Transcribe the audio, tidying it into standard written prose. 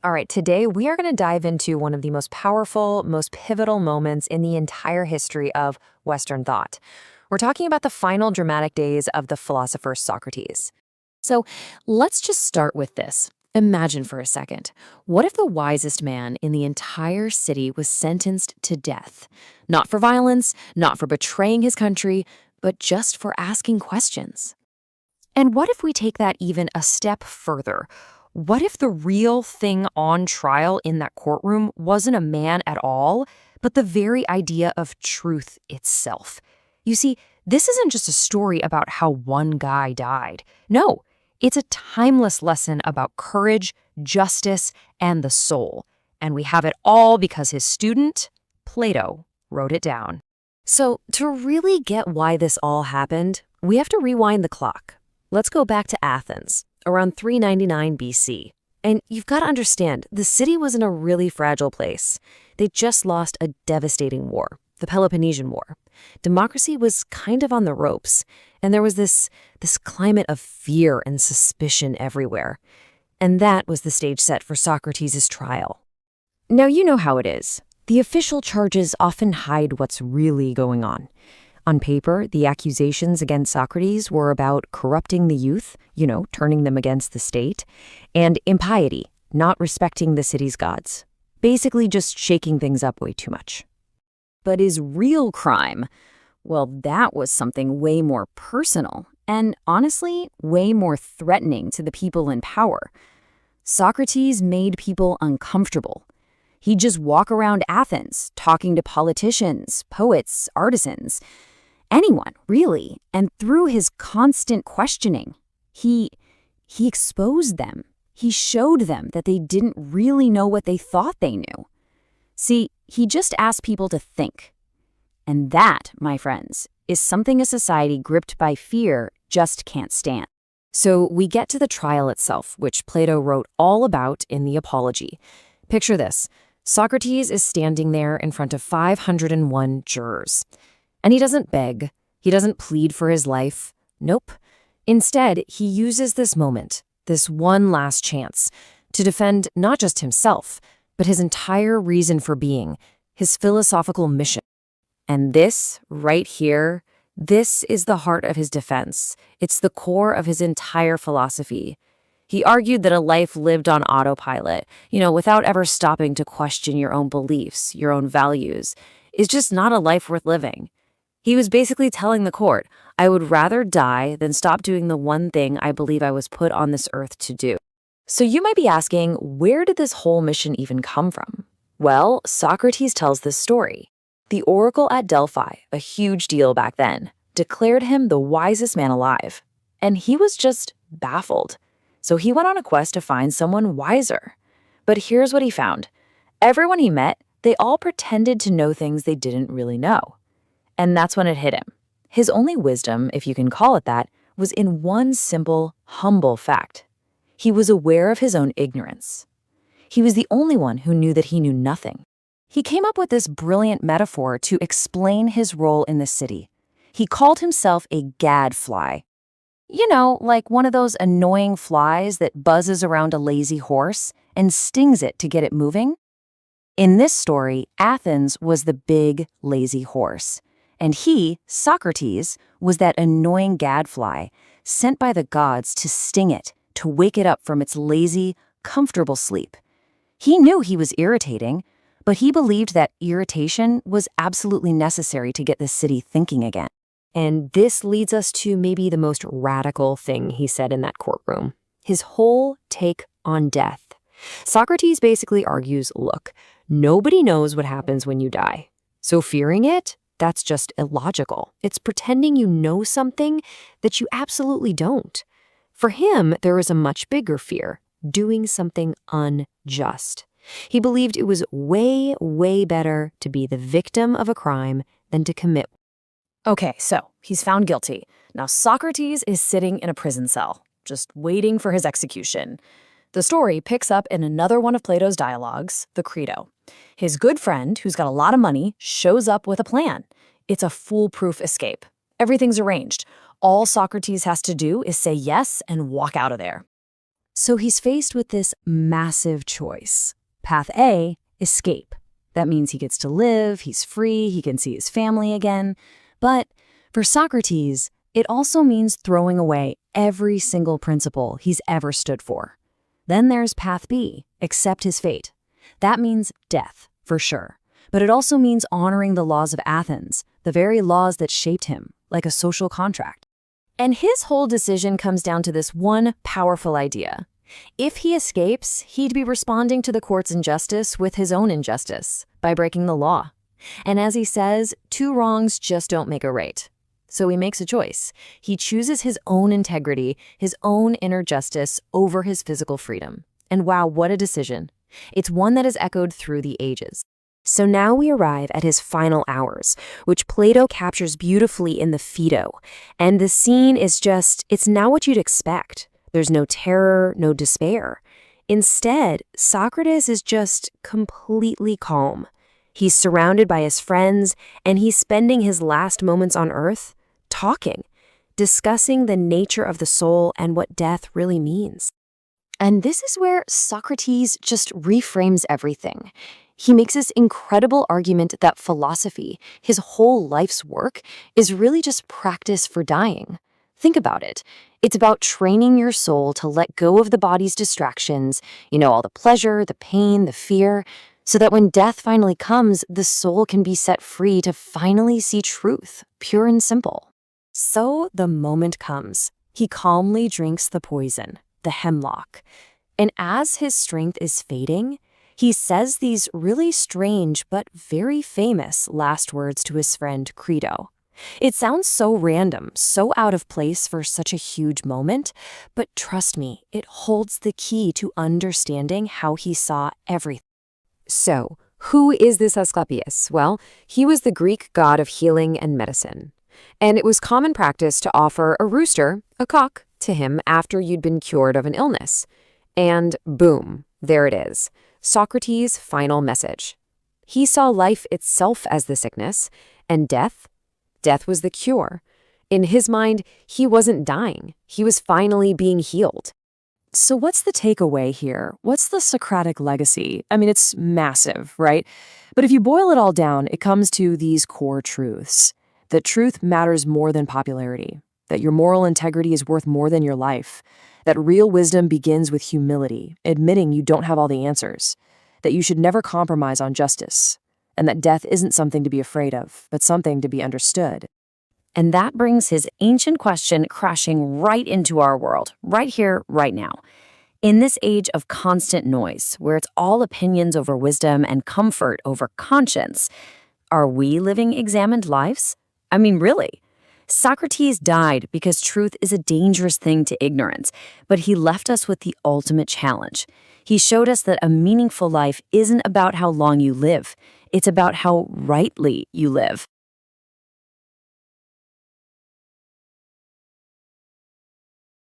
All right, today we are going to dive into one of the most powerful, most pivotal moments in the entire history of Western thought. We're talking about the final dramatic days of the philosopher Socrates. So let's just start with this. Imagine for a second. What if the wisest man in the entire city was sentenced to death? Not for violence, not for betraying his country, but just for asking questions. And what if we take that even a step further? What if the real thing on trial in that courtroom wasn't a man at all, but the very idea of truth itself? You see, this isn't just a story about how one guy died. No, it's a timeless lesson about courage, justice, and the soul. And we have it all because his student, Plato, wrote it down. So, to really get why this all happened, we have to rewind the clock. Let's go back to Athens, around 399 BC. And you've got to understand, the city was in a really fragile place. They just lost a devastating war, the Peloponnesian War. Democracy was kind of on the ropes, and there was this climate of fear and suspicion everywhere. And that was the stage set for Socrates' trial. Now, you know how it is. The official charges often hide what's really going on. On paper, the accusations against Socrates were about corrupting the youth, turning them against the state, and impiety, not respecting the city's gods. Basically just shaking things up way too much. But his real crime, well, that was something way more personal and, honestly, way more threatening to the people in power. Socrates made people uncomfortable. He'd just walk around Athens, talking to politicians, poets, artisans, anyone, really. And through his constant questioning, he exposed them. He showed them that they didn't really know what they thought they knew. See, he just asked people to think. And that, my friends, is something a society gripped by fear just can't stand. So we get to the trial itself, which Plato wrote all about in the Apology. Picture this. Socrates is standing there in front of 501 jurors. And he doesn't beg. He doesn't plead for his life. Nope. Instead, he uses this moment, this one last chance, to defend not just himself, but his entire reason for being, his philosophical mission. And this, right here, this is the heart of his defense. It's the core of his entire philosophy. He argued that a life lived on autopilot, without ever stopping to question your own beliefs, your own values, is just not a life worth living. He was basically telling the court, I would rather die than stop doing the one thing I believe I was put on this earth to do. So you might be asking, where did this whole mission even come from? Well, Socrates tells this story. The oracle at Delphi, a huge deal back then, declared him the wisest man alive. And he was just baffled. So he went on a quest to find someone wiser. But here's what he found. Everyone he met, they all pretended to know things they didn't really know. And that's when it hit him. His only wisdom, if you can call it that, was in one simple, humble fact. He was aware of his own ignorance. He was the only one who knew that he knew nothing. He came up with this brilliant metaphor to explain his role in the city. He called himself a gadfly. Like one of those annoying flies that buzzes around a lazy horse and stings it to get it moving. In this story, Athens was the big, lazy horse. And he, Socrates, was that annoying gadfly sent by the gods to sting it, to wake it up from its lazy, comfortable sleep. He knew he was irritating, but he believed that irritation was absolutely necessary to get the city thinking again. And this leads us to maybe the most radical thing he said in that courtroom, his whole take on death. Socrates basically argues, look, nobody knows what happens when you die. So fearing it, that's just illogical. It's pretending you know something that you absolutely don't. For him, there is a much bigger fear, doing something unjust. He believed it was way, way better to be the victim of a crime than to commit. Okay, so he's found guilty. Now Socrates is sitting in a prison cell, just waiting for his execution. The story picks up in another one of Plato's dialogues, the Crito. His good friend, who's got a lot of money, shows up with a plan. It's a foolproof escape. Everything's arranged. All Socrates has to do is say yes and walk out of there. So he's faced with this massive choice. Path A, escape. That means he gets to live, he's free, he can see his family again. But for Socrates, it also means throwing away every single principle he's ever stood for. Then there's path B, accept his fate. That means death, for sure. But it also means honoring the laws of Athens, the very laws that shaped him, like a social contract. And his whole decision comes down to this one powerful idea. If he escapes, he'd be responding to the court's injustice with his own injustice, by breaking the law. And as he says, two wrongs just don't make a right. So he makes a choice. He chooses his own integrity, his own inner justice over his physical freedom. And wow, what a decision. It's one that has echoed through the ages. So now we arrive at his final hours, which Plato captures beautifully in the Phaedo. And the scene is just, it's now what you'd expect. There's no terror, no despair. Instead, Socrates is just completely calm. He's surrounded by his friends, and he's spending his last moments on earth talking, discussing the nature of the soul and what death really means. And this is where Socrates just reframes everything. He makes this incredible argument that philosophy, his whole life's work, is really just practice for dying. Think about it. It's about training your soul to let go of the body's distractions, all the pleasure, the pain, the fear, so that when death finally comes, the soul can be set free to finally see truth, pure and simple. So the moment comes. He calmly drinks the poison, the hemlock. And as his strength is fading, he says these really strange but very famous last words to his friend Crito. It sounds so random, so out of place for such a huge moment, but trust me, it holds the key to understanding how he saw everything. So, who is this Asclepius? Well, he was the Greek god of healing and medicine. And it was common practice to offer a rooster, a cock, to him after you'd been cured of an illness. And boom, there it is. Socrates' final message. He saw life itself as the sickness, and death was the cure. In his mind, he wasn't dying. He was finally being healed. So what's the takeaway here? What's the Socratic legacy? I mean, it's massive, right? But if you boil it all down, it comes to these core truths. That truth matters more than popularity. That your moral integrity is worth more than your life. That real wisdom begins with humility, admitting you don't have all the answers. That you should never compromise on justice. And that death isn't something to be afraid of, but something to be understood. And that brings his ancient question crashing right into our world, right here, right now. In this age of constant noise, where it's all opinions over wisdom and comfort over conscience, are we living examined lives? I mean, really? Socrates died because truth is a dangerous thing to ignorance, but he left us with the ultimate challenge. He showed us that a meaningful life isn't about how long you live. It's about how rightly you live.